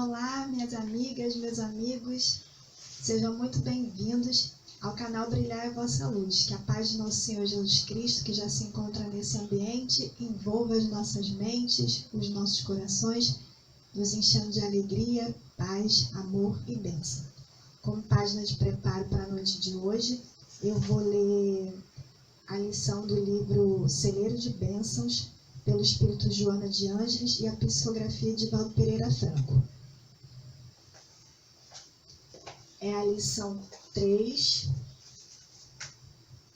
Olá, minhas amigas, meus amigos, sejam muito bem-vindos ao canal Brilhar é Vossa Luz. Que a paz de nosso Senhor Jesus Cristo, que já se encontra nesse ambiente, envolva as nossas mentes, os nossos corações, nos enchendo de alegria, paz, amor e bênção. Como página de preparo para a noite de hoje, eu vou ler a lição do livro Celeiro de Bênçãos, pelo Espírito Joana de Ângeles, e a psicografia de Valdo Pereira Franco. É a lição 3,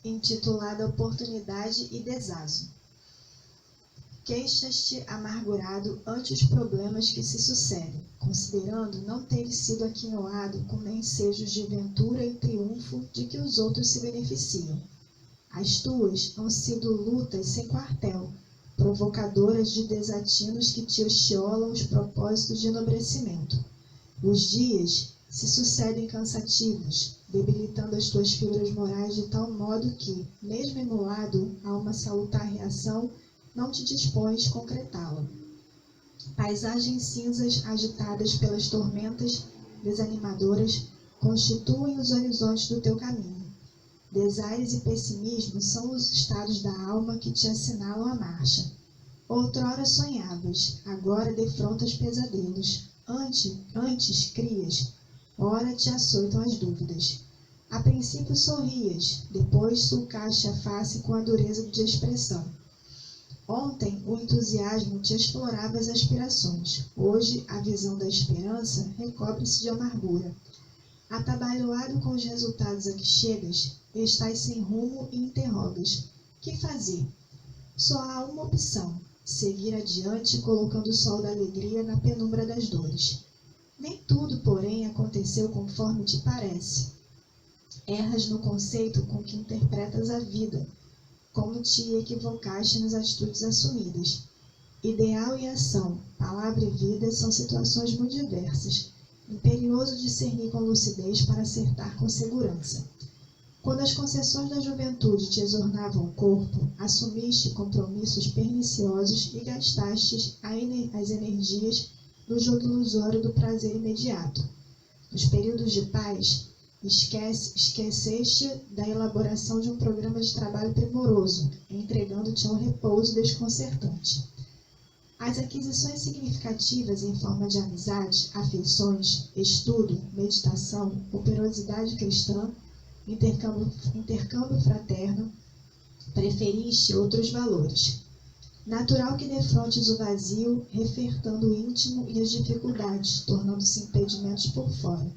intitulada Oportunidade e Desazo. Queixas-te amargurado ante os problemas que se sucedem, considerando não teres sido aquinhoado com ensejos de ventura e triunfo de que os outros se beneficiam. As tuas han sido lutas sem quartel, provocadoras de desatinos que te ostiolam os propósitos de enobrecimento. Os dias se sucedem cansativos, debilitando as tuas fibras morais de tal modo que, mesmo emulado a uma salutar reação, não te dispões concretá-la. Paisagens cinzas agitadas pelas tormentas desanimadoras constituem os horizontes do teu caminho. Desaires e pessimismo são os estados da alma que te assinalam a marcha. Outrora sonhavas, agora defrontas pesadelos. Antes crias, ora te açoitam as dúvidas. A princípio sorrias, depois sulcaste a face com a dureza de expressão. Ontem o entusiasmo te explorava as aspirações. Hoje a visão da esperança recobre-se de amargura. Atabalhoado com os resultados a que chegas, estás sem rumo e interrogas. Que fazer? Só há uma opção: seguir adiante, colocando o sol da alegria na penumbra das dores. Nem tudo, porém, aconteceu conforme te parece. Erras no conceito com que interpretas a vida, como te equivocaste nas atitudes assumidas. Ideal e ação, palavra e vida são situações muito diversas. Imperioso discernir com lucidez para acertar com segurança. Quando as concessões da juventude te exornavam o corpo, assumiste compromissos perniciosos e gastaste as energias no jogo ilusório do prazer imediato. Nos períodos de paz, esqueceste da elaboração de um programa de trabalho primoroso, entregando-te a um repouso desconcertante. As aquisições significativas em forma de amizade, afeições, estudo, meditação, operosidade cristã, intercâmbio fraterno, preferiste outros valores. Natural que defrontes o vazio, refertando o íntimo e as dificuldades, tornando-se impedimentos por fora.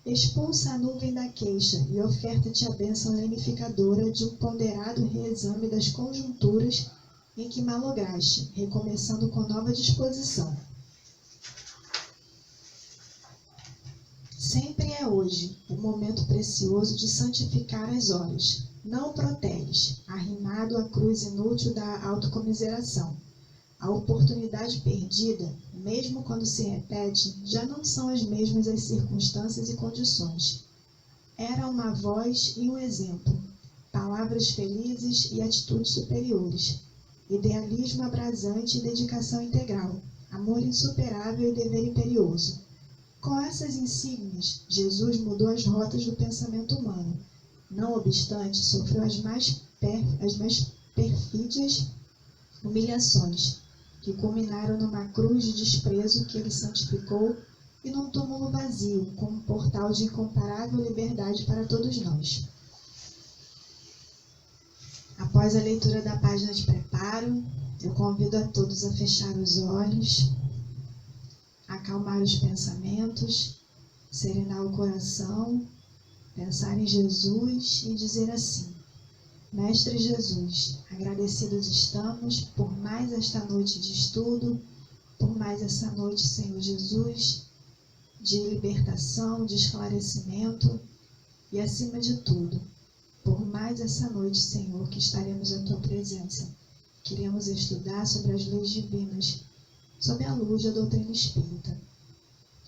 Expulsa a nuvem da queixa e oferta-te a bênção lenificadora de um ponderado reexame das conjunturas em que malograste, recomeçando com nova disposição. Sempre é hoje o momento precioso de santificar as horas. Não o proteles, arrimado à cruz inútil da autocomiseração. A oportunidade perdida, mesmo quando se repete, já não são as mesmas as circunstâncias e condições. Era uma voz e um exemplo, palavras felizes e atitudes superiores, idealismo abrasante e dedicação integral, amor insuperável e dever imperioso. Com essas insígnias, Jesus mudou as rotas do pensamento humano. Não obstante, sofreu as mais perfídias humilhações, que culminaram numa cruz de desprezo que ele santificou e num túmulo vazio, como um portal de incomparável liberdade para todos nós. Após a leitura da página de preparo, eu convido a todos a fechar os olhos, acalmar os pensamentos, serenar o coração, pensar em Jesus e dizer assim: Mestre Jesus, agradecidos estamos por mais esta noite de estudo, por mais essa noite, Senhor Jesus, de libertação, de esclarecimento e, acima de tudo, por mais essa noite, Senhor, que estaremos na Tua presença. Queremos estudar sobre as leis divinas, sob a luz da doutrina espírita.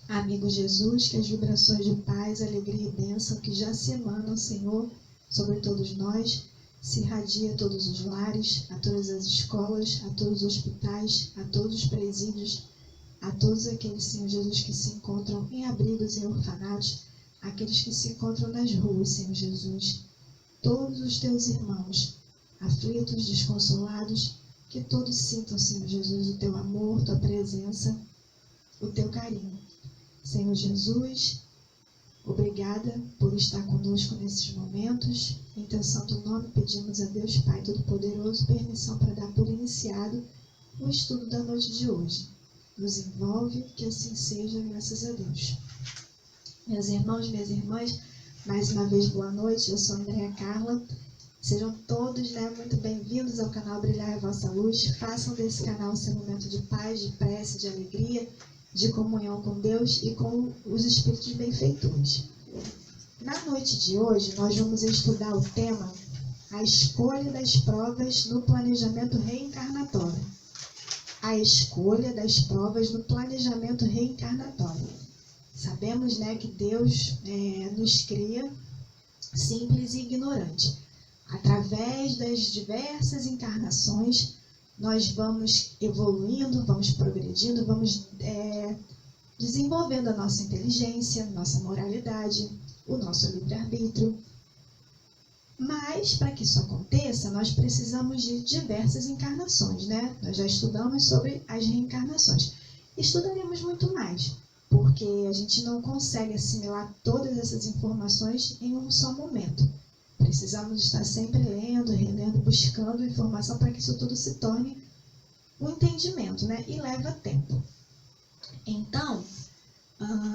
Amigo Jesus, que as vibrações de paz, alegria e bênção que já se emanam, Senhor, sobre todos nós, se irradia a todos os lares, a todas as escolas, a todos os hospitais, a todos os presídios, a todos aqueles, Senhor Jesus, que se encontram em abrigos e orfanatos, aqueles que se encontram nas ruas, Senhor Jesus, todos os teus irmãos, aflitos, desconsolados, que todos sintam, Senhor Jesus, o teu amor, tua presença, o teu carinho. Senhor Jesus, obrigada por estar conosco nesses momentos. Em teu santo nome pedimos a Deus Pai Todo-Poderoso permissão para dar por iniciado o estudo da noite de hoje. Nos envolve, que assim seja, graças a Deus. Meus irmãos, minhas irmãs, mais uma vez boa noite, eu sou Andréa Carla. Sejam todos muito bem-vindos ao canal Brilhar a Vossa Luz. Façam desse canal seu momento de paz, de prece, de alegria, de comunhão com Deus e com os Espíritos benfeitores. Na noite de hoje, nós vamos estudar o tema A Escolha das Provas no Planejamento Reencarnatório. A escolha das provas no planejamento reencarnatório. Sabemos, que Deus nos cria simples e ignorante. Através das diversas encarnações, nós vamos evoluindo, vamos progredindo, vamos desenvolvendo a nossa inteligência, nossa moralidade, o nosso livre-arbítrio. Mas, para que isso aconteça, nós precisamos de diversas encarnações, Nós já estudamos sobre as reencarnações. Estudaremos muito mais, porque a gente não consegue assimilar todas essas informações em um só momento. Precisamos estar sempre lendo, relendo, buscando informação para que isso tudo se torne um entendimento, E leva tempo. Então,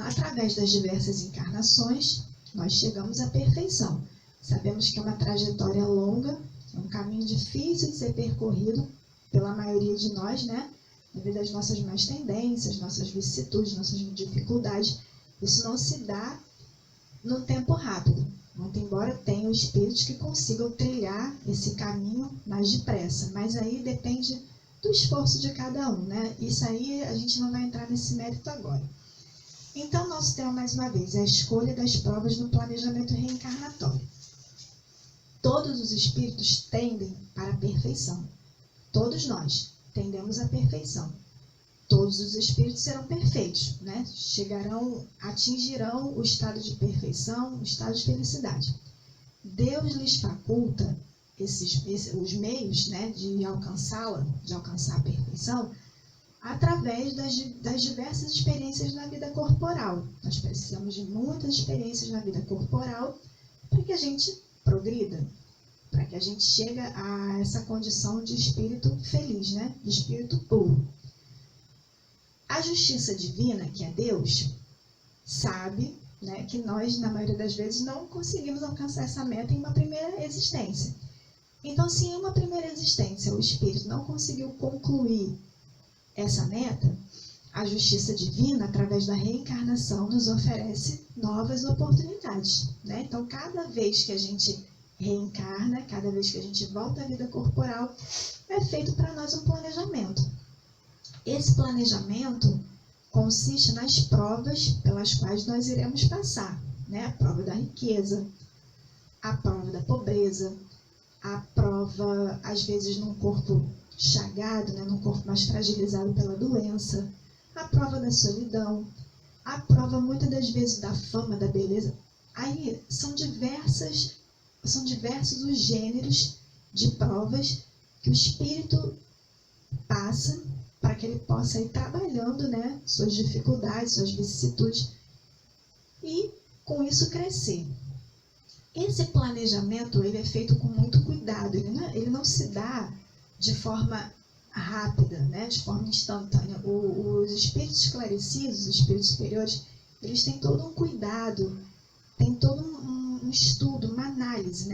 através das diversas encarnações, nós chegamos à perfeição. Sabemos que é uma trajetória longa, é um caminho difícil de ser percorrido pela maioria de nós, devido às nossas más tendências, nossas vicissitudes, nossas dificuldades. Isso não se dá num tempo rápido. Muito embora tenham espíritos que consigam trilhar esse caminho mais depressa, mas aí depende do esforço de cada um, Isso aí a gente não vai entrar nesse mérito agora. Então, nosso tema, mais uma vez, é a escolha das provas no planejamento reencarnatório. Todos os espíritos tendem para a perfeição. Todos nós tendemos à perfeição. Todos os espíritos serão perfeitos, atingirão o estado de perfeição, o estado de felicidade. Deus lhes faculta os meios, de alcançá-la, de alcançar a perfeição, através das diversas experiências na vida corporal. Nós precisamos de muitas experiências na vida corporal para que a gente progrida, para que a gente chegue a essa condição de espírito feliz, de espírito puro. A justiça divina, que é Deus, sabe que nós, na maioria das vezes, não conseguimos alcançar essa meta em uma primeira existência. Então, se em uma primeira existência o espírito não conseguiu concluir essa meta, a justiça divina, através da reencarnação, nos oferece novas oportunidades. Então, cada vez que a gente reencarna, cada vez que a gente volta à vida corporal, é feito para nós um planejamento. Esse planejamento consiste nas provas pelas quais nós iremos passar, A prova da riqueza, a prova da pobreza, a prova, às vezes, num corpo chagado, num corpo mais fragilizado pela doença, a prova da solidão, a prova, muitas das vezes, da fama, da beleza. Aí, são diversos os gêneros de provas que o espírito passa para que ele possa ir trabalhando, suas dificuldades, suas vicissitudes, e com isso crescer. Esse planejamento ele é feito com muito cuidado, ele não se dá de forma rápida, de forma instantânea. Os espíritos esclarecidos, os espíritos superiores, eles têm todo um cuidado, tem todo um estudo, uma análise,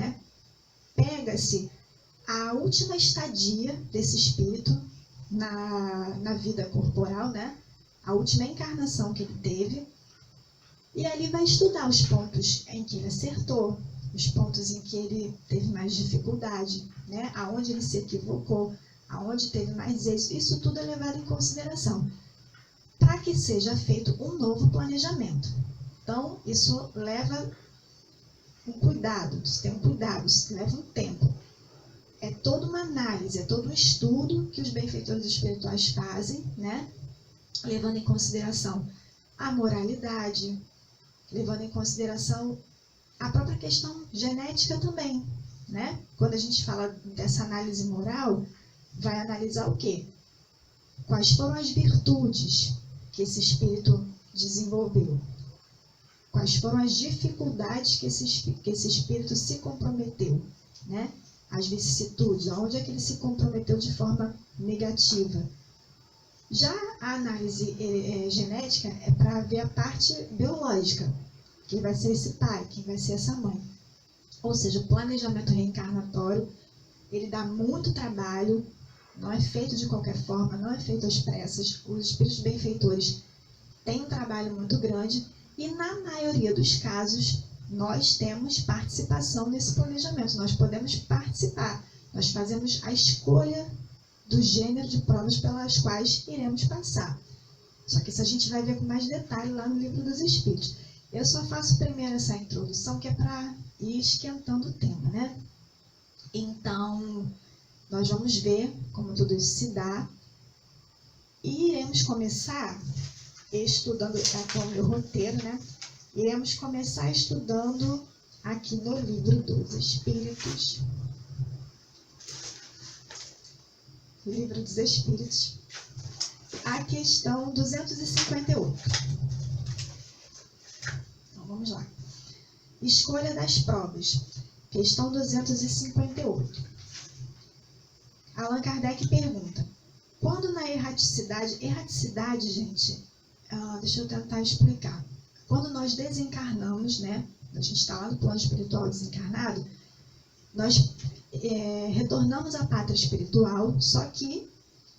Pega-se a última estadia desse espírito na vida corporal, a última encarnação que ele teve, e ali vai estudar os pontos em que ele acertou, os pontos em que ele teve mais dificuldade, aonde ele se equivocou, aonde teve mais êxito. Isso tudo é levado em consideração para que seja feito um novo planejamento. Então, isso leva um cuidado, isso tem um cuidado, isso leva um tempo. É toda uma análise, é todo um estudo que os benfeitores espirituais fazem, levando em consideração a moralidade, levando em consideração a própria questão genética também, né? Quando a gente fala dessa análise moral, vai analisar o quê? Quais foram as virtudes que esse espírito desenvolveu? Quais foram as dificuldades que esse espírito se comprometeu, né? As vicissitudes, onde é que ele se comprometeu de forma negativa. Já a análise genética é para ver a parte biológica, quem vai ser esse pai, quem vai ser essa mãe. Ou seja, o planejamento reencarnatório, ele dá muito trabalho, não é feito de qualquer forma, não é feito às pressas. Os espíritos benfeitores têm um trabalho muito grande e, na maioria dos casos, nós temos participação nesse planejamento. Nós podemos participar, nós fazemos a escolha do gênero de provas pelas quais iremos passar. Só que isso a gente vai ver com mais detalhe lá no Livro dos Espíritos. Eu só faço primeiro essa introdução, que é para ir esquentando o tema, né? Então, nós vamos ver como tudo isso se dá. E iremos começar estudando, aqui é o meu roteiro, né? Iremos começar estudando aqui no Livro dos Espíritos. Livro dos Espíritos, a questão 258. Então, vamos lá. Escolha das provas. Questão 258. Allan Kardec pergunta: quando na erraticidade... Erraticidade, gente, deixa eu tentar explicar. Quando nós desencarnamos, né? A gente está lá no plano espiritual desencarnado, nós retornamos à pátria espiritual, só que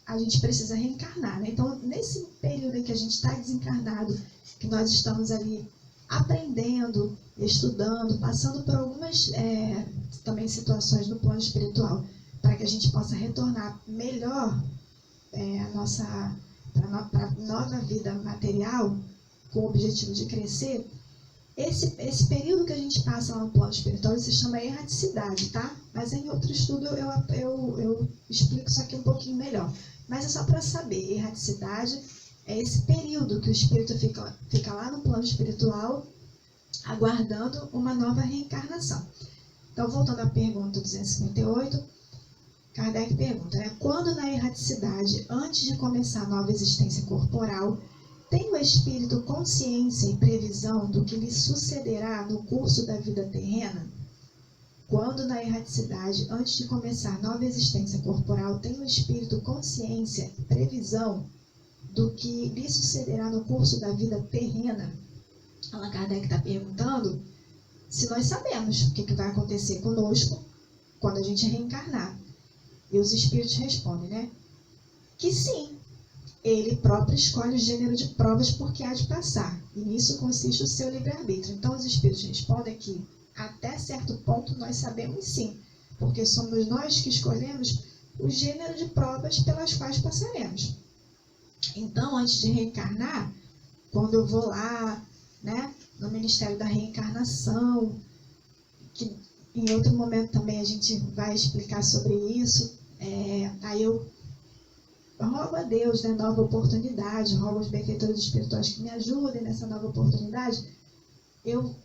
a gente precisa reencarnar, né? Então, nesse período em que a gente está desencarnado, que nós estamos ali aprendendo, estudando, passando por algumas também situações no plano espiritual, para que a gente possa retornar melhor para a nova vida material, com o objetivo de crescer. Esse período que a gente passa lá no plano espiritual se chama erraticidade, tá? Mas em outro estudo eu explico isso aqui um pouquinho melhor. Mas é só para saber, erraticidade é esse período que o espírito fica lá no plano espiritual aguardando uma nova reencarnação. Então, voltando à pergunta 258, Kardec pergunta, né? Quando na erraticidade, antes de começar a nova existência corporal, tem o espírito consciência e previsão do que lhe sucederá no curso da vida terrena? Quando na erraticidade, antes de começar nova existência corporal, tem o espírito consciência e previsão do que lhe sucederá no curso da vida terrena? Allan Kardec está perguntando se nós sabemos o que vai acontecer conosco quando a gente reencarnar. E os espíritos respondem, né? Que sim. Ele próprio escolhe o gênero de provas porque há de passar. E nisso consiste o seu livre-arbítrio. Então, os espíritos respondem que, até certo ponto, nós sabemos sim. Porque somos nós que escolhemos o gênero de provas pelas quais passaremos. Então, antes de reencarnar, quando eu vou lá, né, no Ministério da Reencarnação, que em outro momento também a gente vai explicar sobre isso, aí eu rogo a Deus, né, nova oportunidade, rogo aos benfeitores espirituais que me ajudem nessa nova oportunidade. Eu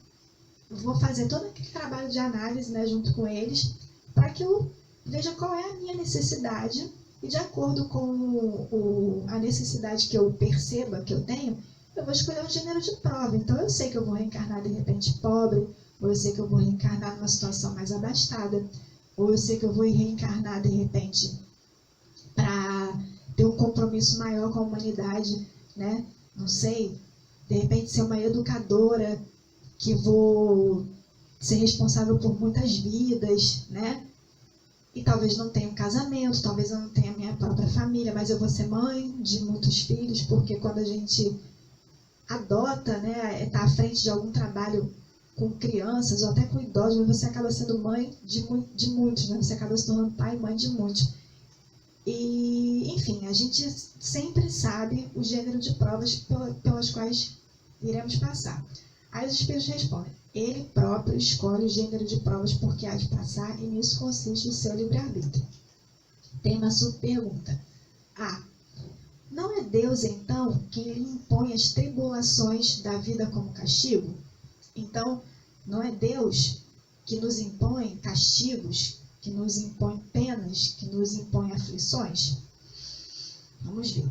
vou fazer todo aquele trabalho de análise, né, junto com eles, para que eu veja qual é a minha necessidade e, de acordo com a necessidade que eu perceba que eu tenho, eu vou escolher um gênero de prova. Então, eu sei que eu vou reencarnar de repente pobre, ou eu sei que eu vou reencarnar numa situação mais abastada, ou eu sei que eu vou reencarnar de repente para ter um compromisso maior com a humanidade, né? Não sei, de repente ser uma educadora que vou ser responsável por muitas vidas, né? E talvez não tenha um casamento, talvez eu não tenha a minha própria família, mas eu vou ser mãe de muitos filhos, porque quando a gente adota, né, está à frente de algum trabalho com crianças ou até com idosos, você acaba sendo mãe de muitos, né? Você acaba se tornando pai e mãe de muitos. E, enfim, a gente sempre sabe o gênero de provas pelas quais iremos passar. Aí os espíritos respondem, ele próprio escolhe o gênero de provas porque há de passar e nisso consiste o seu livre-arbítrio. Tem uma subpergunta. A. não é Deus, então, quem lhe impõe as tribulações da vida como castigo? Então, não é Deus que nos impõe castigos, que nos impõe penas, que nos impõe aflições? Vamos ver.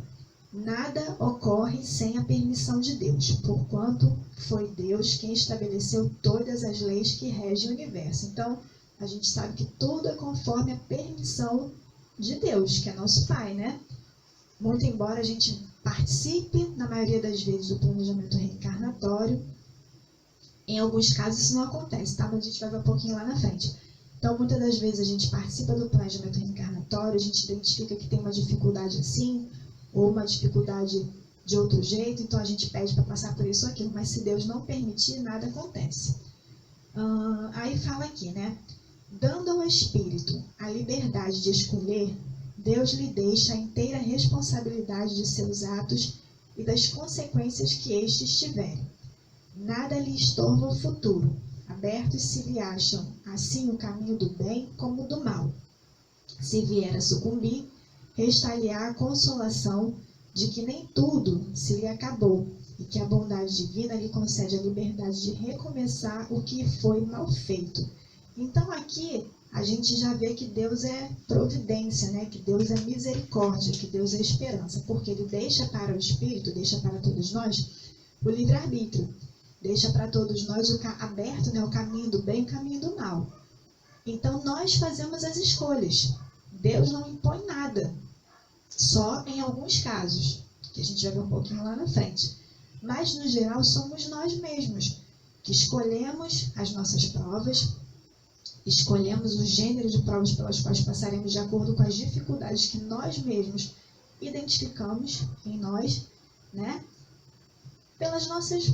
Nada ocorre sem a permissão de Deus, porquanto foi Deus quem estabeleceu todas as leis que regem o universo. Então, a gente sabe que tudo é conforme a permissão de Deus, que é nosso Pai, né? Muito embora a gente participe, na maioria das vezes, do planejamento reencarnatório, em alguns casos isso não acontece, tá? Mas a gente vai ver um pouquinho lá na frente. Então, muitas das vezes a gente participa do planejamento reencarnatório, a gente identifica que tem uma dificuldade assim, ou uma dificuldade de outro jeito, então a gente pede para passar por isso ou aquilo, mas se Deus não permitir, nada acontece. Aí fala aqui, né? Dando ao Espírito a liberdade de escolher, Deus lhe deixa a inteira responsabilidade de seus atos e das consequências que estes tiverem. Nada lhe estorva o futuro, abertos se lhe acham assim o caminho do bem como do mal. Se vier a sucumbir, resta-lhe-á a consolação de que nem tudo se lhe acabou e que a bondade divina lhe concede a liberdade de recomeçar o que foi mal feito. Então aqui a gente já vê que Deus é providência, né? Que Deus é misericórdia, que Deus é esperança, porque Ele deixa para o Espírito, deixa para todos nós o livre-arbítrio, deixa para todos nós aberto, né? O caminho do bem e o caminho do mal. Então nós fazemos as escolhas. Deus não impõe nada, só em alguns casos, que a gente vai ver um pouquinho lá na frente. Mas, no geral, somos nós mesmos que escolhemos as nossas provas, escolhemos o gênero de provas pelas quais passaremos de acordo com as dificuldades que nós mesmos identificamos em nós, né? Pelas nossas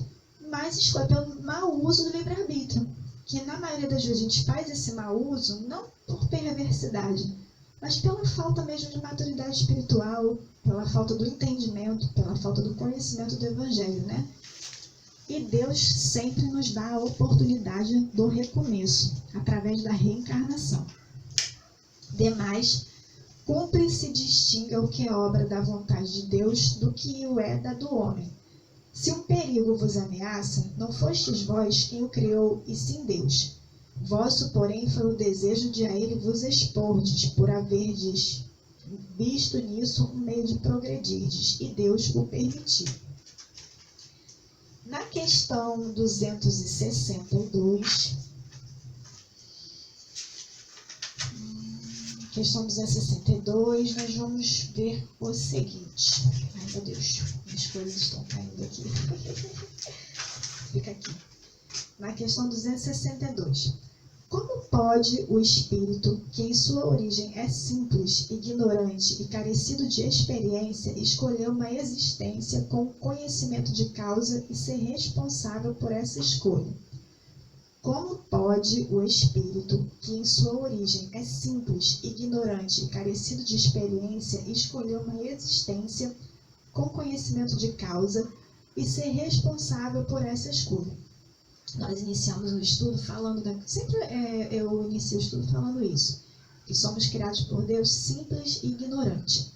más escolhas, pelo mau uso do livre-arbítrio, que na maioria das vezes a gente faz esse mau uso não por perversidade, mas pela falta mesmo de maturidade espiritual, pela falta do entendimento, pela falta do conhecimento do Evangelho, né? E Deus sempre nos dá a oportunidade do recomeço, através da reencarnação. Demais, cumpre se distinga o que é obra da vontade de Deus do que o é da do homem. Se um perigo vos ameaça, não fostes vós quem o criou, e sim Deus. Vosso, porém, foi o desejo de a ele vos expordes, por haverdes visto nisso um meio de progredirdes, e Deus o permitiu. Na questão 262, nós vamos ver o seguinte. Ai, meu Deus, as coisas estão caindo aqui. Fica aqui. Na questão 262. Como pode o espírito, que em sua origem é simples, ignorante e carecido de experiência, escolher uma existência com conhecimento de causa e ser responsável por essa escolha? Como pode o espírito, que em sua origem é simples, ignorante e carecido de experiência, escolher uma existência com conhecimento de causa e ser responsável por essa escolha? Nós iniciamos o estudo falando, eu inicio o estudo falando isso, que somos criados por Deus simples e ignorante.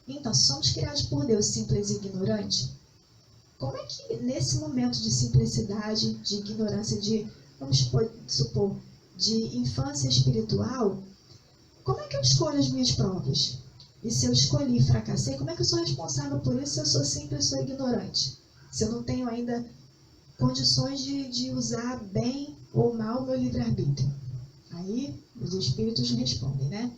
Então, se somos criados por Deus simples e ignorante, como é que nesse momento de simplicidade, de ignorância, vamos supor, de infância espiritual, como é que eu escolho as minhas provas? E se eu escolhi e fracassei, como é que eu sou responsável por isso se eu sou simples e sou ignorante? Se eu não tenho ainda condições de usar bem ou mal o meu livre-arbítrio? Aí os espíritos respondem, né?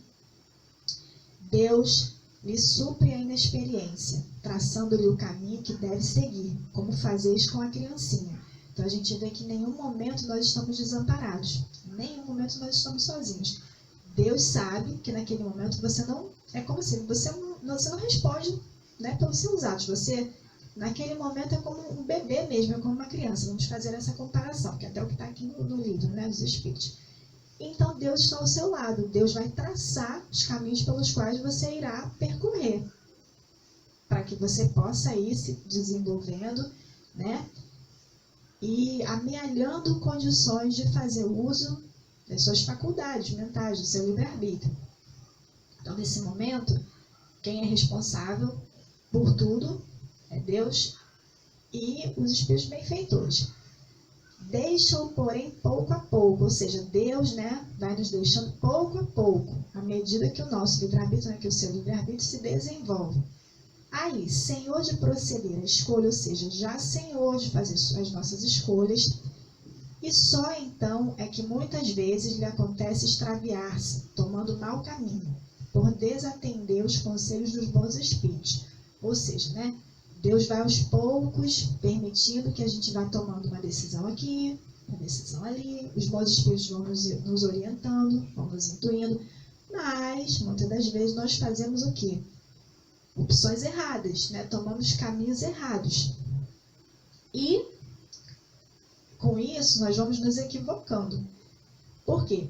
Deus lhe supre a inexperiência, traçando-lhe o caminho que deve seguir, como fazeis com a criancinha. Então a gente vê que em nenhum momento nós estamos desamparados, em nenhum momento nós estamos sozinhos. Deus sabe que naquele momento você não, é como assim, você não responde, né, pelos seus atos, você naquele momento é como um bebê mesmo, é como uma criança. Vamos fazer essa comparação, que é até o que está aqui no livro, né, dos Espíritos. Então Deus está ao seu lado, Deus vai traçar os caminhos pelos quais você irá percorrer, para que você possa ir se desenvolvendo, né, e amealhando condições de fazer uso das suas faculdades mentais, do seu livre-arbítrio. Então, nesse momento, quem é responsável por tudo, é Deus e os espíritos benfeitores. Deixam, porém, pouco a pouco, ou seja, Deus, né, vai nos deixando pouco a pouco, à medida que o nosso livre-arbítrio, né, que o seu livre-arbítrio se desenvolve. Aí, senhor de proceder à escolha, ou seja, já senhor de fazer as nossas escolhas, e só então é que muitas vezes lhe acontece extraviar-se, tomando mau caminho, por desatender os conselhos dos bons espíritos. Ou seja, né, Deus vai aos poucos permitindo que a gente vá tomando uma decisão aqui, uma decisão ali, os bons espíritos vão nos orientando, vão nos intuindo, mas muitas das vezes nós fazemos o quê? Opções erradas, né? Tomamos caminhos errados. E com isso nós vamos nos equivocando. Por quê?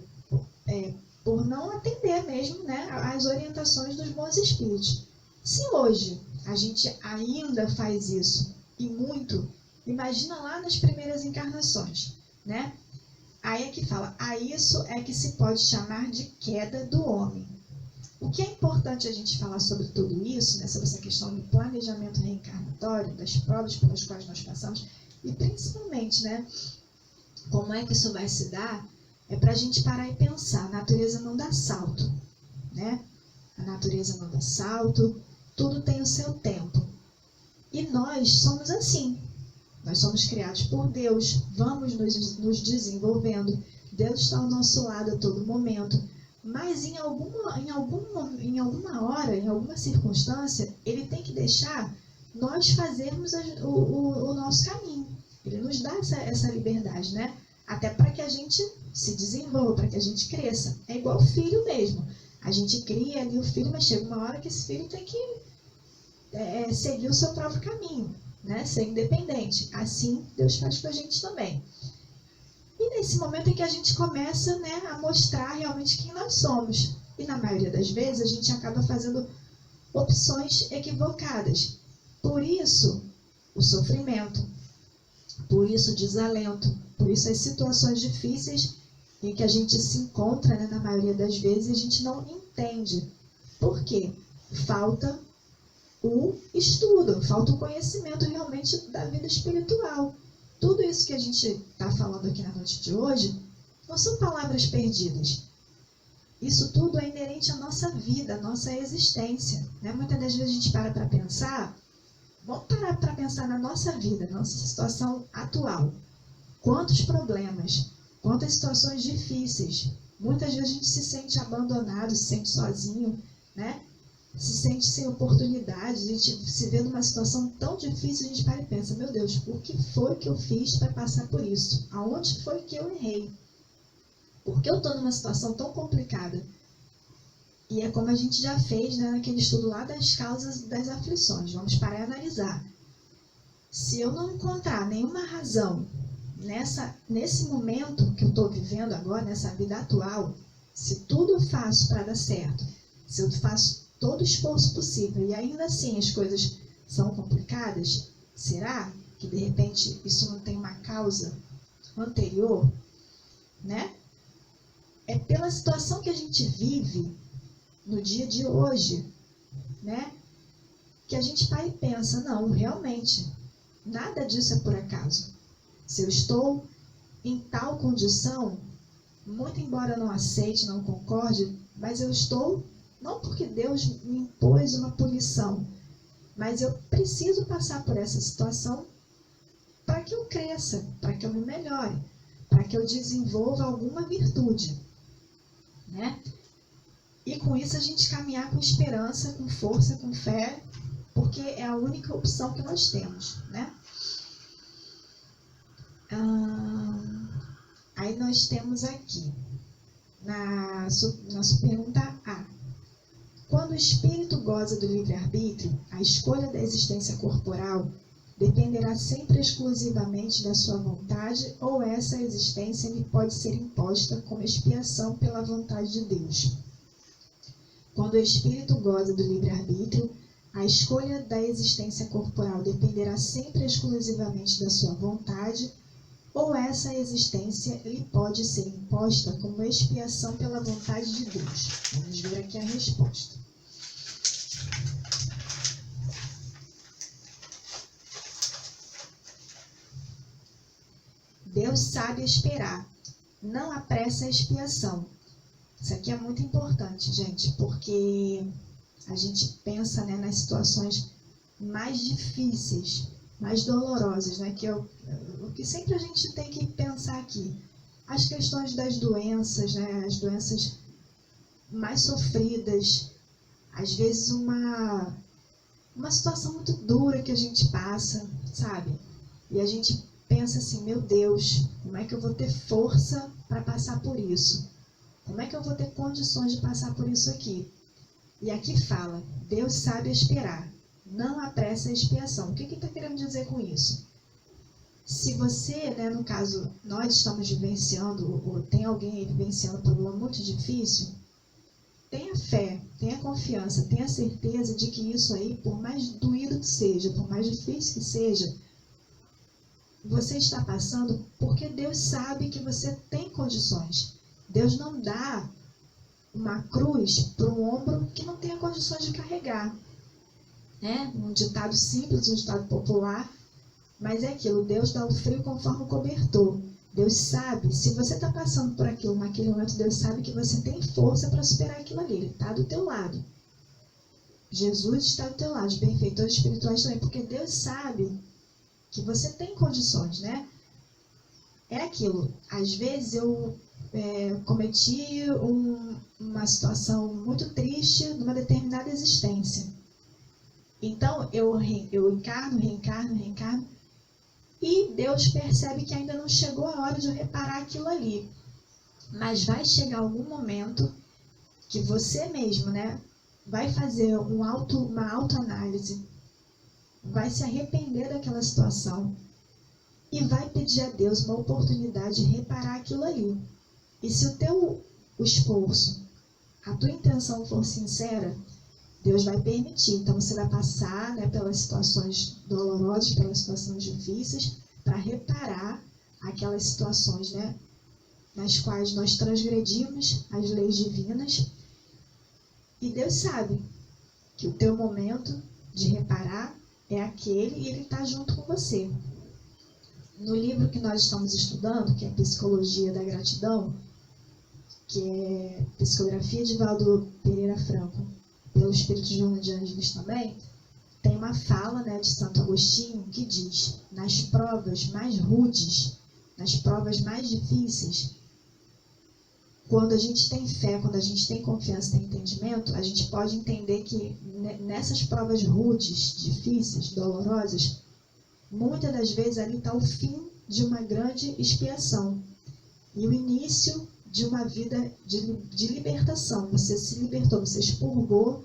Por não atender mesmo, né, às orientações dos bons espíritos. Se hoje a gente ainda faz isso, e muito, imagina lá nas primeiras encarnações, né? Aí é que fala, a isso é que se pode chamar de queda do homem. O que é importante a gente falar sobre tudo isso, né, sobre essa questão do planejamento reencarnatório, das provas pelas quais nós passamos, e principalmente, né, como é que isso vai se dar, é para a gente parar e pensar. A natureza não dá salto, né? A natureza não dá salto, tudo tem o seu tempo. E nós somos assim. Nós somos criados por Deus, vamos nos desenvolvendo. Deus está ao nosso lado a todo momento. Mas em alguma hora, em alguma circunstância, Ele tem que deixar nós fazermos o nosso caminho. Ele nos dá essa liberdade, né? Até para que a gente se desenvolva, para que a gente cresça. É igual o filho mesmo. A gente cria ali o filho, mas chega uma hora que esse filho tem que seguir o seu próprio caminho, né? Ser independente. Assim, Deus faz com a gente também. E nesse momento é que a gente começa, né, a mostrar realmente quem nós somos. E na maioria das vezes a gente acaba fazendo opções equivocadas. Por isso, o sofrimento. Por isso, o desalento. Por isso, as situações difíceis em que a gente se encontra, né, na maioria das vezes, a gente não entende. Por quê? Falta o estudo, falta o conhecimento realmente da vida espiritual. Tudo isso que a gente está falando aqui na noite de hoje não são palavras perdidas. Isso tudo é inerente à nossa vida, à nossa existência, né? Muitas das vezes a gente para pensar, vamos parar para pensar na nossa vida, na nossa situação atual. Quantos problemas, quantas situações difíceis. Muitas vezes a gente se sente abandonado, se sente sozinho, né? Se sente sem oportunidade, a gente se vê numa situação tão difícil, a gente para e pensa, meu Deus, o que foi que eu fiz para passar por isso? Aonde foi que eu errei? Por que eu estou numa situação tão complicada? E é como a gente já fez, né, naquele estudo lá das causas das aflições. Vamos parar e analisar. Se eu não encontrar nenhuma razão nesse momento que eu estou vivendo agora, nessa vida atual, se tudo eu faço para dar certo, se eu faço todo o esforço possível e ainda assim as coisas são complicadas, será que de repente isso não tem uma causa anterior, né? É pela situação que a gente vive no dia de hoje, né, que a gente para e pensa, não, realmente, nada disso é por acaso. Se eu estou em tal condição, muito embora eu não aceite, não concorde, mas eu estou, não porque Deus me impôs uma punição, mas eu preciso passar por essa situação para que eu cresça, para que eu me melhore, para que eu desenvolva alguma virtude, né? E com isso a gente caminhar com esperança, com força, com fé, porque é a única opção que nós temos, né? Aí nós temos aqui, na sua pergunta A. Quando o espírito goza do livre-arbítrio, a escolha da existência corporal dependerá sempre exclusivamente da sua vontade ou essa existência lhe pode ser imposta como expiação pela vontade de Deus? Quando o espírito goza do livre-arbítrio, a escolha da existência corporal dependerá sempre exclusivamente da sua vontade ou essa existência lhe pode ser imposta como expiação pela vontade de Deus? Vamos ver aqui a resposta. Deus sabe esperar, não apressa a expiação. Isso aqui é muito importante, gente, porque a gente pensa, né, nas situações mais difíceis, mais dolorosas, né, o que sempre a gente tem que pensar aqui. As questões das doenças, né, as doenças mais sofridas, às vezes uma situação muito dura que a gente passa, sabe? E a gente pensa assim, meu Deus, como é que eu vou ter força para passar por isso? Como é que eu vou ter condições de passar por isso aqui? E aqui fala, Deus sabe esperar, não apressa a expiação. O que ele está querendo dizer com isso? Se você, né, no caso, nós estamos vivenciando, ou tem alguém aí vivenciando um problema muito difícil, tenha fé, tenha confiança, tenha certeza de que isso aí, por mais doído que seja, por mais difícil que seja, você está passando porque Deus sabe que você tem condições. Deus não dá uma cruz para um ombro que não tenha condições de carregar. Né? Um ditado simples, um ditado popular, mas é aquilo, Deus dá o frio conforme o cobertor. Deus sabe, se você está passando por aquilo naquele momento, Deus sabe que você tem força para superar aquilo ali, Ele está do teu lado. Jesus está do teu lado, os benfeitores espirituais também, porque Deus sabe que você tem condições, né? É aquilo, às vezes eu cometi uma situação muito triste numa determinada existência. Então, eu encarno, reencarno, e Deus percebe que ainda não chegou a hora de eu reparar aquilo ali. Mas vai chegar algum momento que você mesmo, né, vai fazer uma autoanálise, vai se arrepender daquela situação e vai pedir a Deus uma oportunidade de reparar aquilo ali. E se o teu esforço, a tua intenção for sincera, Deus vai permitir. Então você vai passar, né, pelas situações dolorosas, pelas situações difíceis, para reparar aquelas situações, né, nas quais nós transgredimos as leis divinas. E Deus sabe que o teu momento de reparar é aquele e Ele está junto com você. No livro que nós estamos estudando, que é Psicologia da Gratidão, que é Psicografia de Valdo Pereira Franco, pelo Espírito Joana de Ângeles também, tem uma fala, né, de Santo Agostinho que diz, nas provas mais rudes, nas provas mais difíceis, quando a gente tem fé, quando a gente tem confiança, tem entendimento, a gente pode entender que nessas provas rudes, difíceis, dolorosas, muitas das vezes ali está o fim de uma grande expiação e o início de uma vida de libertação. Você se libertou, você expurgou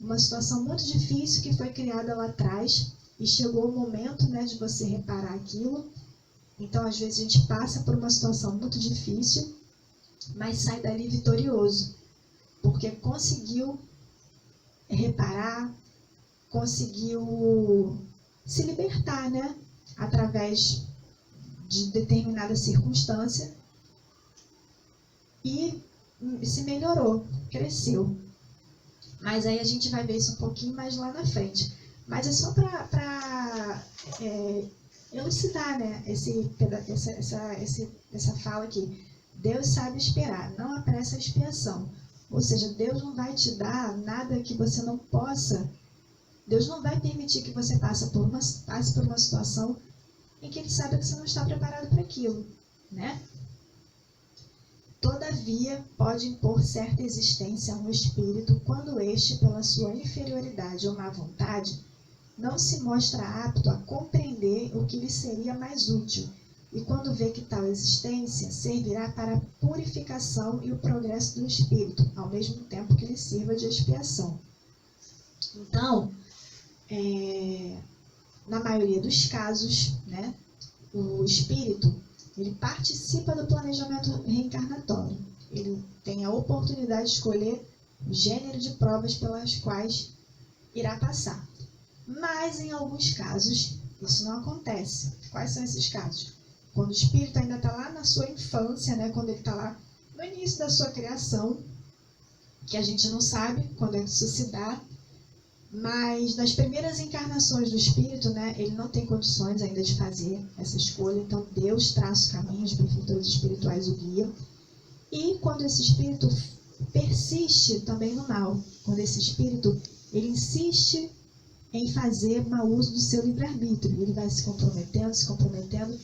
uma situação muito difícil que foi criada lá atrás e chegou o momento, né, de você reparar aquilo. Então, às vezes, a gente passa por uma situação muito difícil, mas sai dali vitorioso, porque conseguiu reparar, conseguiu se libertar, né, através de determinada circunstância e se melhorou, cresceu. Mas aí a gente vai ver isso um pouquinho mais lá na frente. Mas é só para elucidar, né, essa fala aqui. Deus sabe esperar, não apressa a expiação. Ou seja, Deus não vai te dar nada que você não possa. Deus não vai permitir que você passe por uma situação em que Ele sabe que você não está preparado para aquilo, né? Todavia, pode impor certa existência a um espírito quando este, pela sua inferioridade ou má vontade, não se mostra apto a compreender o que lhe seria mais útil, e quando vê que tal existência servirá para a purificação e o progresso do espírito, ao mesmo tempo que lhe sirva de expiação. Então, na maioria dos casos, né, o espírito ele participa do planejamento reencarnatório. Ele tem a oportunidade de escolher o gênero de provas pelas quais irá passar. Mas, em alguns casos, isso não acontece. Quais são esses casos? Quando o espírito ainda está lá na sua infância, né? Quando ele está lá no início da sua criação, que a gente não sabe quando é que isso se dá, Mas nas primeiras encarnações do espírito, né, ele não tem condições ainda de fazer essa escolha, então Deus traça o caminho, os benfeitores espirituais o guiam. E quando esse espírito persiste também no mal, quando esse espírito ele insiste em fazer mau uso do seu livre-arbítrio, ele vai se comprometendo,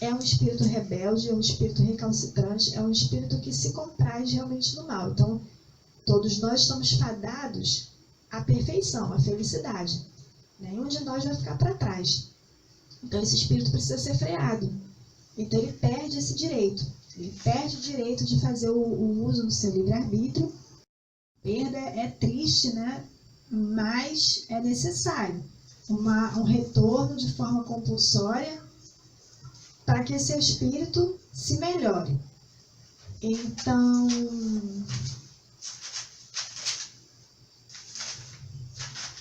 é um espírito rebelde, é um espírito recalcitrante, é um espírito que se compraz realmente no mal. Então, todos nós estamos fadados à perfeição, à felicidade. Nenhum de nós vai ficar para trás. Então, esse espírito precisa ser freado. Então, ele perde esse direito. Ele perde o direito de fazer o uso do seu livre-arbítrio. Perda é triste, né? Mas é necessário um retorno de forma compulsória para que esse espírito se melhore. Então,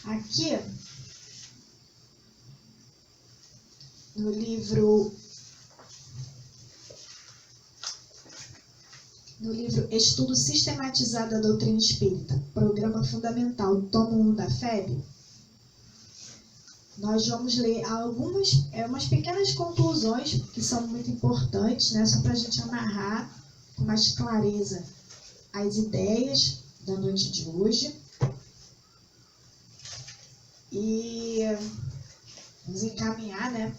aqui no livro Estudo Sistematizado da Doutrina Espírita, Programa Fundamental, tomo 1 da FEB, nós vamos ler umas pequenas conclusões que são muito importantes, né, só para a gente amarrar com mais clareza as ideias da noite de hoje. E vamos encaminhar, né,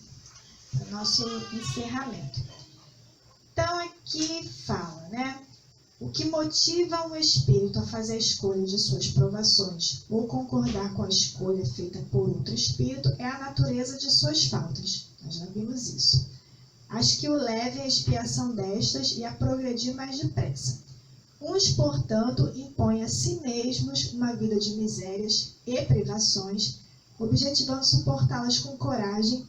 para o nosso encerramento. Então, aqui fala, né, o que motiva um espírito a fazer a escolha de suas provações ou concordar com a escolha feita por outro espírito é a natureza de suas faltas. Nós já vimos isso. As que o levem à expiação destas e a progredir mais depressa. Uns, portanto, impõem a si mesmos uma vida de misérias e privações, objetivando suportá-las com coragem.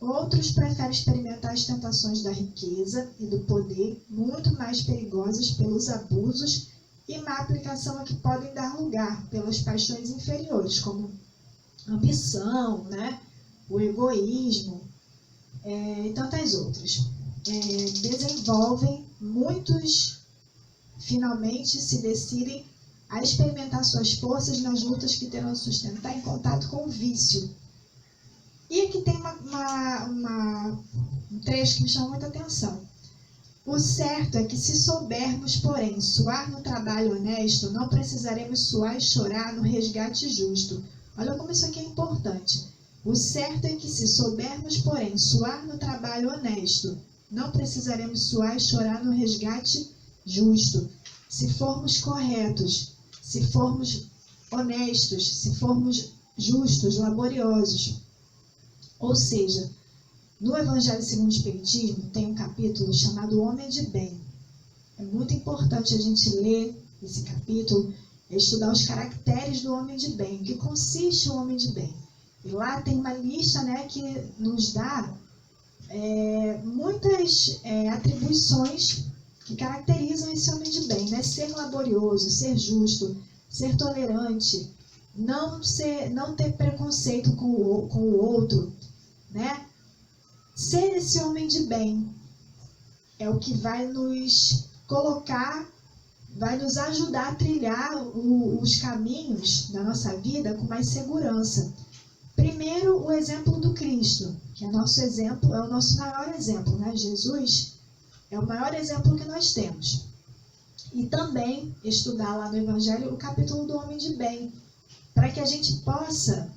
Outros preferem experimentar as tentações da riqueza e do poder, muito mais perigosas pelos abusos e má aplicação a que podem dar lugar pelas paixões inferiores, como ambição, né, o egoísmo e tantas outras. Muitos finalmente se decidem a experimentar suas forças nas lutas que terão sustentar em contato com o vício. E aqui tem um trecho que me chama muita atenção. O certo é que se soubermos, porém, suar no trabalho honesto, não precisaremos suar e chorar no resgate justo. Olha como isso aqui é importante. O certo é que se soubermos, porém, suar no trabalho honesto, não precisaremos suar e chorar no resgate justo. Se formos corretos, se formos honestos, se formos justos, laboriosos. Ou seja, no Evangelho segundo o Espiritismo tem um capítulo chamado Homem de Bem. É muito importante a gente ler esse capítulo, estudar os caracteres do homem de bem, o que consiste o homem de bem. E lá tem uma lista, né, que nos dá muitas atribuições que caracterizam esse homem de bem, né? Ser laborioso, ser justo, ser tolerante, não ter preconceito com o outro, né? Ser esse homem de bem é o que vai nos colocar, vai nos ajudar a trilhar os caminhos da nossa vida com mais segurança. Primeiro, o exemplo do Cristo, que é nosso exemplo, é o nosso maior exemplo, né? Jesus é o maior exemplo que nós temos. E também estudar lá no Evangelho o capítulo do homem de bem, para que a gente possa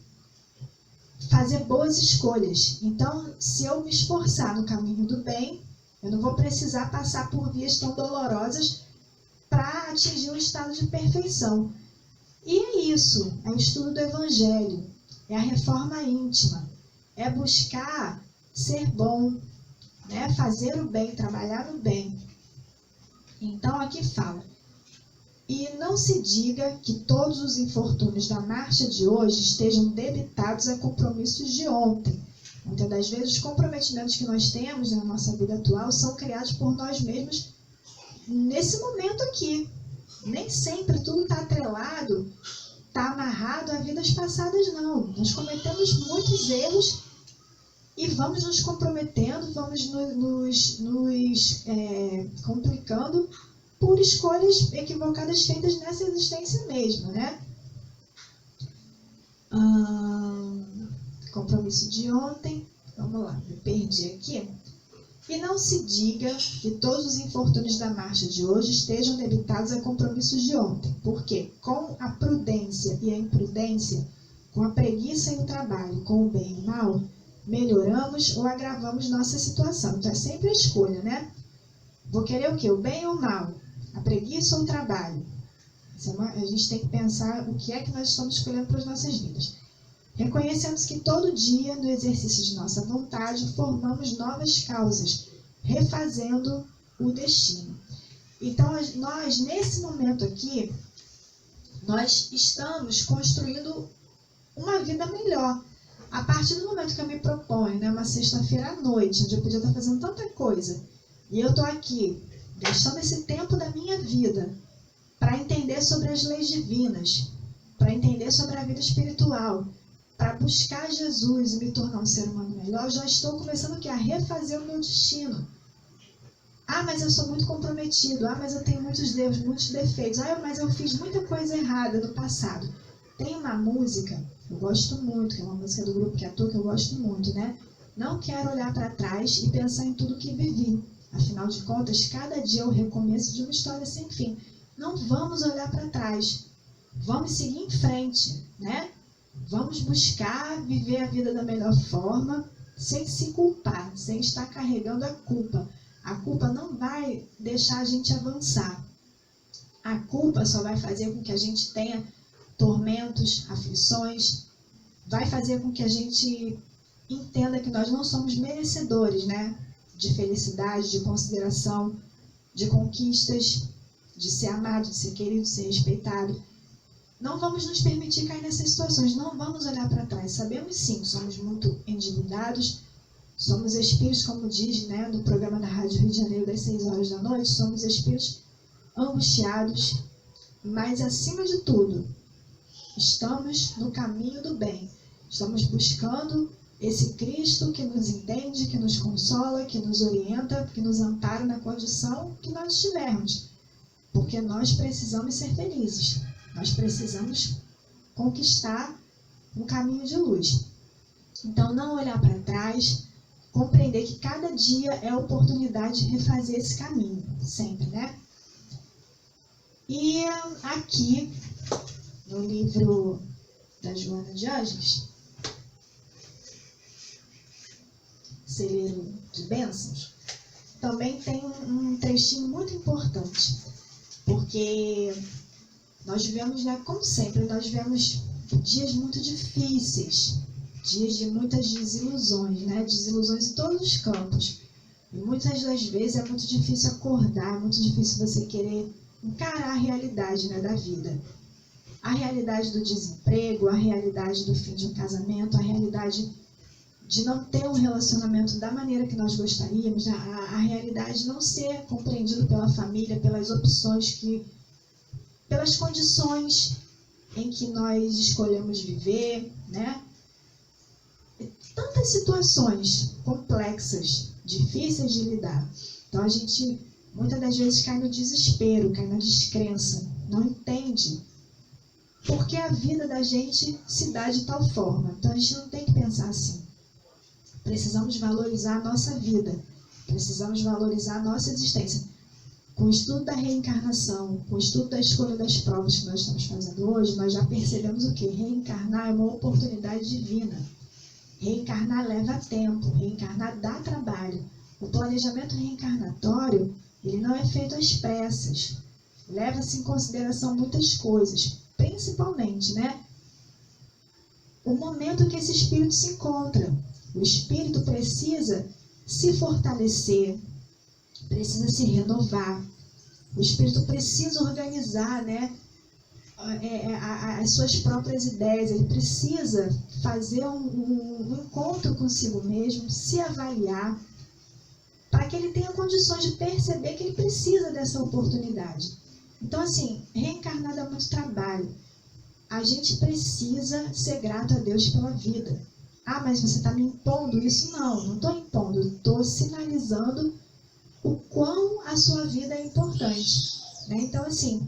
fazer boas escolhas. Então, se eu me esforçar no caminho do bem, eu não vou precisar passar por vias tão dolorosas para atingir um estado de perfeição. E é isso, é o estudo do Evangelho, é a reforma íntima, é buscar ser bom, né? Fazer o bem, trabalhar no bem. Então, aqui fala: e não se diga que todos os infortúnios da marcha de hoje estejam debitados a compromissos de ontem. Muitas das vezes, os comprometimentos que nós temos na nossa vida atual são criados por nós mesmos nesse momento aqui. Nem sempre tudo está atrelado, está amarrado a vidas passadas, não. Nós cometemos muitos erros e vamos nos comprometendo, vamos nos complicando por escolhas equivocadas feitas nessa existência mesmo, né? Compromisso de ontem. Vamos lá, me perdi aqui. E não se diga que todos os infortúnios da marcha de hoje estejam debitados a compromissos de ontem. Porque com a prudência e a imprudência, com a preguiça e o trabalho, com o bem e o mal, melhoramos ou agravamos nossa situação. Então é sempre a escolha, né? Vou querer o quê? O bem ou o mal? A preguiça ou o trabalho? A gente tem que pensar o que é que nós estamos escolhendo para as nossas vidas. Reconhecemos que todo dia, no exercício de nossa vontade, formamos novas causas, refazendo o destino. Então, nós, nesse momento aqui, nós estamos construindo uma vida melhor. A partir do momento que eu me proponho, né, uma sexta-feira à noite, onde eu podia estar fazendo tanta coisa, e eu estou aqui, gastando esse tempo da minha vida para entender sobre as leis divinas, para entender sobre a vida espiritual, para buscar Jesus e me tornar um ser humano melhor, eu já estou começando o quê? A refazer o meu destino. Ah, mas eu sou muito comprometido. Ah, mas eu tenho muitos erros, muitos defeitos. Ah, mas eu fiz muita coisa errada no passado. Tem uma música, eu gosto muito, que é uma música do grupo que atua, que eu gosto muito, né? Não quero olhar para trás e pensar em tudo que vivi. Afinal de contas, cada dia é o recomeço de uma história sem fim. Não vamos olhar para trás. Vamos seguir em frente, né? Vamos buscar viver a vida da melhor forma, sem se culpar, sem estar carregando a culpa. A culpa não vai deixar a gente avançar. A culpa só vai fazer com que a gente tenha tormentos, aflições, vai fazer com que a gente entenda que nós não somos merecedores, né? De felicidade, de consideração, de conquistas, de ser amado, de ser querido, de ser respeitado. Não vamos nos permitir cair nessas situações, não vamos olhar para trás. Sabemos sim, somos muito endividados, somos espíritos, como diz, né, no programa da Rádio Rio de Janeiro das 6 horas da noite, somos espíritos angustiados, mas acima de tudo, estamos no caminho do bem. Estamos buscando esse Cristo que nos entende, que nos consola, que nos orienta, que nos ampara na condição que nós estivermos. Porque nós precisamos ser felizes. Nós precisamos conquistar um caminho de luz. Então, não olhar para trás, compreender que cada dia é a oportunidade de refazer esse caminho, sempre, né? E aqui, no livro da Joana de Ângeles, Celeiro de Bênçãos, também tem um trechinho muito importante, porque nós vivemos, né, como sempre, nós vivemos dias muito difíceis, dias de muitas desilusões, né, desilusões em todos os campos. E muitas das vezes é muito difícil acordar, é muito difícil você querer encarar a realidade, né, da vida. A realidade do desemprego, a realidade do fim de um casamento, a realidade de não ter um relacionamento da maneira que nós gostaríamos, a realidade de não ser compreendido pela família, pelas opções pelas condições em que nós escolhemos viver, né? Tantas situações complexas, difíceis de lidar. Então a gente muitas das vezes cai no desespero, cai na descrença, não entende porque a vida da gente se dá de tal forma. Então a gente não tem que pensar assim. Precisamos valorizar a nossa vida, precisamos valorizar a nossa existência. Com o estudo da reencarnação, com o estudo da escolha das provas que nós estamos fazendo hoje, nós já percebemos o quê? Reencarnar é uma oportunidade divina. Reencarnar leva tempo, reencarnar dá trabalho. O planejamento reencarnatório, ele não é feito às pressas. Leva-se em consideração muitas coisas, principalmente, né, o momento em que esse espírito se encontra. O espírito precisa se fortalecer, precisa se renovar. O espírito precisa organizar, né, as suas próprias ideias. Ele precisa fazer um encontro consigo mesmo, se avaliar, para que ele tenha condições de perceber que ele precisa dessa oportunidade. Então, assim, reencarnar dá muito trabalho. A gente precisa ser grato a Deus pela vida. Ah, mas você está me impondo isso? Não estou impondo. Estou sinalizando o quão a sua vida é importante, né? Então, assim,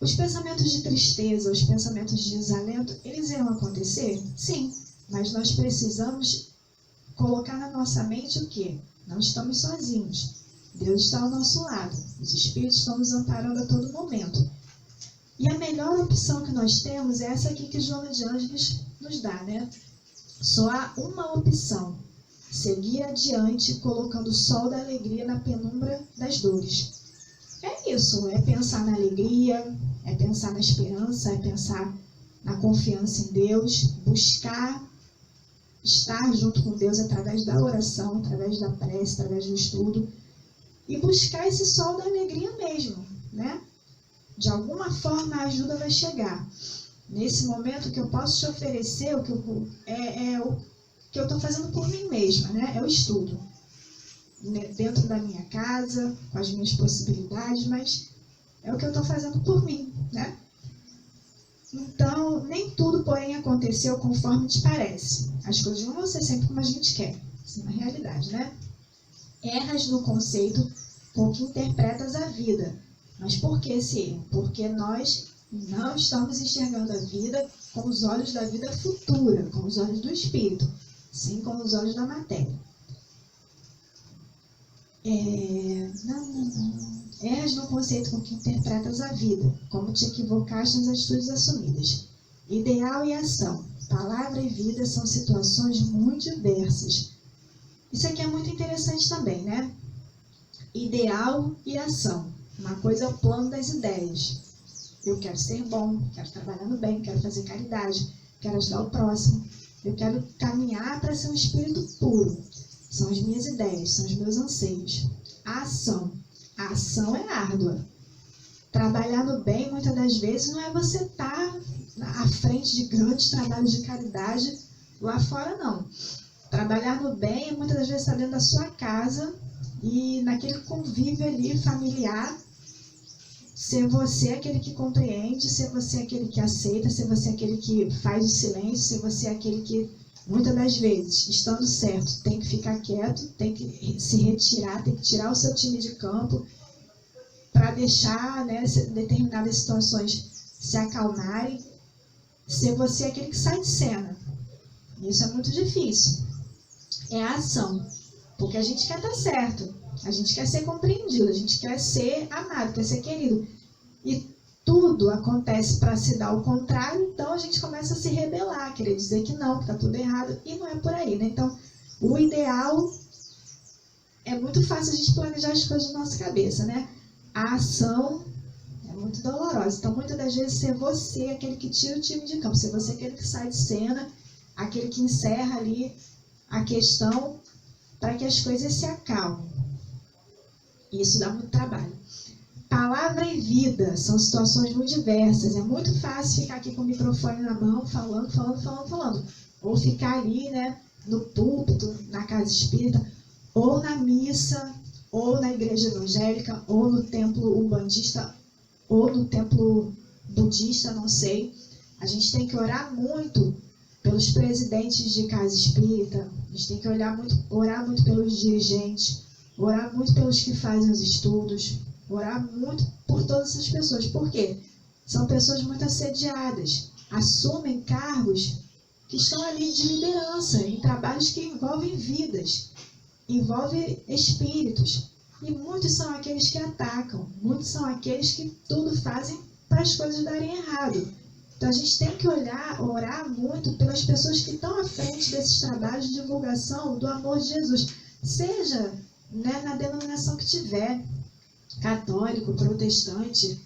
Os pensamentos de tristeza, os pensamentos de desalento, eles irão acontecer? Sim, mas nós precisamos colocar na nossa mente o quê? Não estamos sozinhos. Deus está ao nosso lado. Os Espíritos estão nos amparando a todo momento. E a melhor opção que nós temos é essa aqui que Joana de Ângeles nos dá, né? Só há uma opção: seguir adiante, colocando o sol da alegria na penumbra das dores. É isso, é pensar na alegria, é pensar na esperança, é pensar na confiança em Deus, buscar estar junto com Deus através da oração, através da prece, através do estudo, e buscar esse sol da alegria mesmo, né? De alguma forma a ajuda vai chegar. Nesse momento, o que eu posso te oferecer, o que eu estou fazendo por mim mesma, né? É o estudo. Dentro da minha casa, com as minhas possibilidades, mas é o que eu estou fazendo por mim, né? Então, nem tudo, porém, aconteceu conforme te parece. As coisas não vão ser sempre como a gente quer. Isso é uma realidade, né? Erras no conceito com que interpretas a vida. Mas por que esse erro? Porque nós não estamos enxergando a vida com os olhos da vida futura, com os olhos do espírito, sim com os olhos da matéria. Erras no conceito com que interpretas a vida, como te equivocaste nas atitudes assumidas. Ideal e ação. Palavra e vida são situações muito diversas. Isso aqui é muito interessante também, né? Ideal e ação. Uma coisa é o plano das ideias. Eu quero ser bom, quero trabalhar no bem, quero fazer caridade, quero ajudar o próximo. Eu quero caminhar para ser um espírito puro. São as minhas ideias, são os meus anseios. A ação. A ação é árdua. Trabalhar no bem, muitas das vezes, não é você estar à frente de grandes trabalhos de caridade lá fora, não. Trabalhar no bem, muitas das vezes, está dentro da sua casa e naquele convívio ali familiar, ser você aquele que compreende, ser você aquele que aceita, ser você aquele que faz o silêncio, ser você aquele que, muitas das vezes, estando certo, tem que ficar quieto, tem que se retirar, tem que tirar o seu time de campo para deixar, né, determinadas situações se acalmarem, ser você aquele que sai de cena. Isso é muito difícil. É a ação, porque a gente quer estar certo, a gente quer ser compreendido, a gente quer ser amado, quer ser querido. E tudo acontece para se dar o contrário, então a gente começa a se rebelar, querer dizer que não, que está tudo errado, e não é por aí, né? Então, o ideal é muito fácil a gente planejar as coisas na nossa cabeça, né? A ação é muito dolorosa. Então, muitas das vezes, ser você aquele que tira o time de campo, ser você aquele que sai de cena, aquele que encerra ali a questão para que as coisas se acalmem. Isso dá muito trabalho. Palavra e vida são situações muito diversas. É muito fácil ficar aqui com o microfone na mão, falando. Ou ficar ali, né, no púlpito, na casa espírita, ou na missa, ou na igreja evangélica, ou no templo umbandista, ou no templo budista, não sei. A gente tem que orar muito pelos presidentes de casa espírita, a gente tem que orar muito pelos dirigentes, orar muito pelos que fazem os estudos, orar muito por todas essas pessoas. Por quê? São pessoas muito assediadas, assumem cargos que estão ali de liderança, em trabalhos que envolvem vidas, envolvem espíritos. E muitos são aqueles que atacam, muitos são aqueles que tudo fazem para as coisas darem errado. Então a gente tem que orar muito pelas pessoas que estão à frente desses trabalhos de divulgação do amor de Jesus. Seja, né, na denominação que tiver, católico, protestante,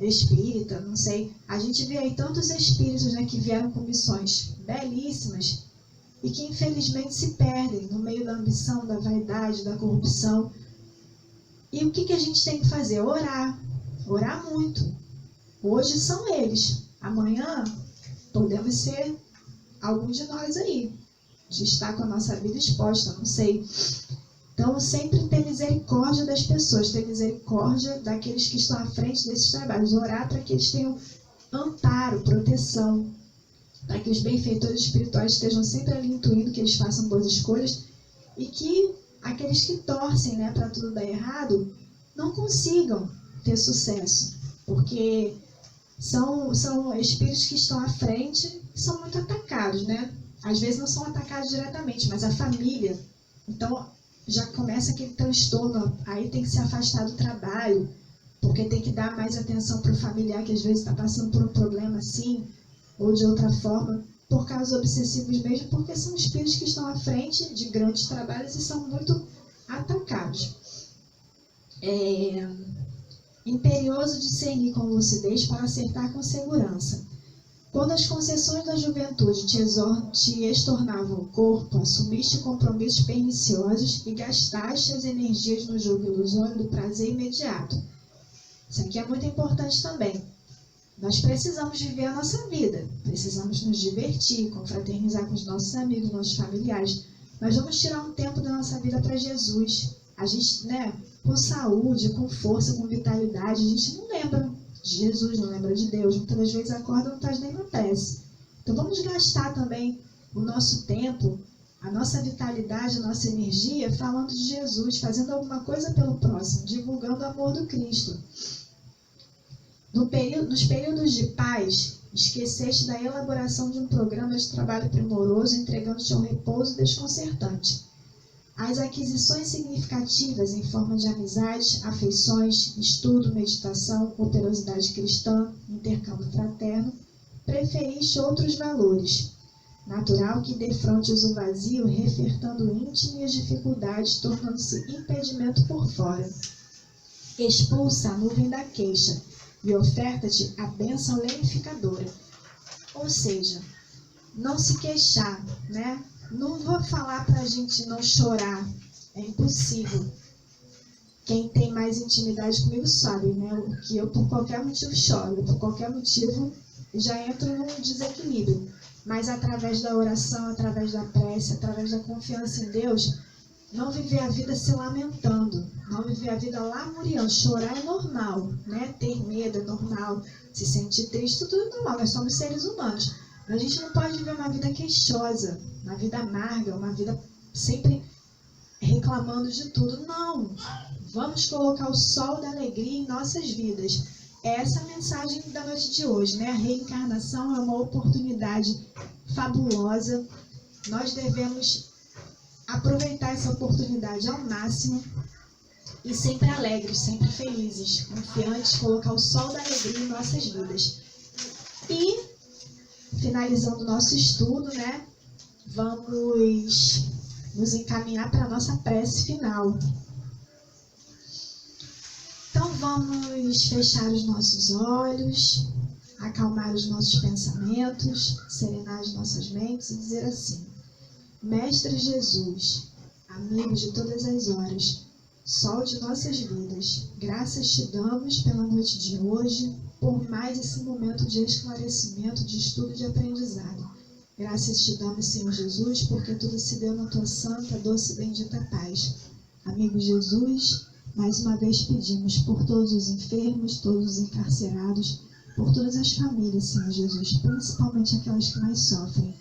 espírita, não sei. A gente vê aí tantos espíritos, né, que vieram com missões belíssimas e que infelizmente se perdem no meio da ambição, da vaidade, da corrupção. E o que a gente tem que fazer? Orar. Orar muito. Hoje são eles. Amanhã podemos ser algum de nós aí, de estar com a nossa vida exposta, não sei. Então, sempre ter misericórdia das pessoas, ter misericórdia daqueles que estão à frente desses trabalhos. Orar para que eles tenham amparo, proteção, para que os benfeitores espirituais estejam sempre ali intuindo que eles façam boas escolhas e que aqueles que torcem, né, para tudo dar errado não consigam ter sucesso, porque são espíritos que estão à frente e são muito atacados, né? Às vezes não são atacados diretamente, mas a família. Então, já começa aquele transtorno, aí tem que se afastar do trabalho, porque tem que dar mais atenção para o familiar que às vezes está passando por um problema assim, ou de outra forma, por casos obsessivos mesmo, porque são espíritos que estão à frente de grandes trabalhos e são muito atacados. Imperioso discernir com lucidez para acertar com segurança. Quando as concessões da juventude te estornavam o corpo, assumiste compromissos perniciosos e gastaste as energias no jogo ilusório do prazer imediato. Isso aqui é muito importante também. Nós precisamos viver a nossa vida, precisamos nos divertir, confraternizar com os nossos amigos, nossos familiares, mas vamos tirar um tempo da nossa vida para Jesus. A gente, com saúde, com força, com vitalidade, a gente não lembra de Jesus, não lembra de Deus, muitas das vezes acorda e não faz nem uma prece. Então vamos gastar também o nosso tempo, a nossa vitalidade, a nossa energia falando de Jesus, fazendo alguma coisa pelo próximo, divulgando o amor do Cristo. Nos períodos de paz, esqueceste da elaboração de um programa de trabalho primoroso, entregando-te ao repouso desconcertante. As aquisições significativas em forma de amizades, afeições, estudo, meditação, operosidade cristã, intercâmbio fraterno, preferiste outros valores. Natural que defrontes o vazio, refertando íntimo e as dificuldades, tornando-se impedimento por fora. Expulsa a nuvem da queixa e oferta-te a bênção lenificadora. Ou seja, não se queixar, né? Não vou falar para a gente não chorar, é impossível. Quem tem mais intimidade comigo sabe, né? Que eu por qualquer motivo choro, por qualquer motivo já entro num desequilíbrio. Mas através da oração, através da prece, através da confiança em Deus, não viver a vida se lamentando, não viver a vida lamuriando. Chorar é normal, né? Ter medo é normal, se sentir triste, tudo é normal, nós somos seres humanos. A gente não pode viver uma vida queixosa, uma vida amarga, uma vida sempre reclamando de tudo. Não! Vamos colocar o sol da alegria em nossas vidas. Essa é a mensagem da noite de hoje, né? A reencarnação é uma oportunidade fabulosa. Nós devemos aproveitar essa oportunidade ao máximo e sempre alegres, sempre felizes, confiantes, colocar o sol da alegria em nossas vidas. E finalizando o nosso estudo, né, vamos nos encaminhar para a nossa prece final. Então vamos fechar os nossos olhos, acalmar os nossos pensamentos, serenar as nossas mentes e dizer assim: Mestre Jesus, amigo de todas as horas, sol de nossas vidas, graças te damos pela noite de hoje, por mais esse momento de esclarecimento, de estudo e de aprendizado. Graças te damos, Senhor Jesus, porque tudo se deu na tua santa, doce e bendita paz. Amigo Jesus, mais uma vez pedimos por todos os enfermos, todos os encarcerados, por todas as famílias, Senhor Jesus, principalmente aquelas que mais sofrem.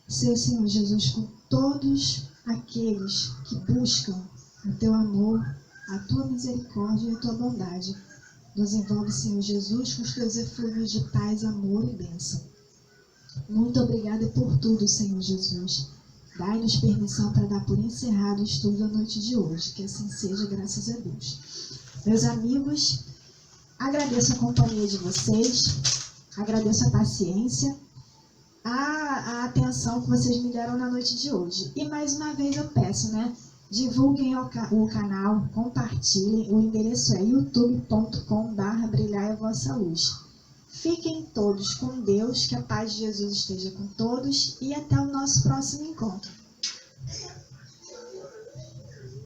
Ser, Senhor Jesus, com todos aqueles que buscam o teu amor, a tua misericórdia e a tua bondade. Nos envolve, Senhor Jesus, com os teus eflúvios de paz, amor e bênção. Muito obrigada por tudo, Senhor Jesus. Dai-nos permissão para dar por encerrado o estudo da noite de hoje. Que assim seja, graças a Deus. Meus amigos, agradeço a companhia de vocês, agradeço a paciência, a atenção que vocês me deram na noite de hoje. E mais uma vez eu peço, né? Divulguem o canal, compartilhem. O endereço é youtube.com/brilhai-a-vossa-luz. Fiquem todos com Deus, que a paz de Jesus esteja com todos e até o nosso próximo encontro.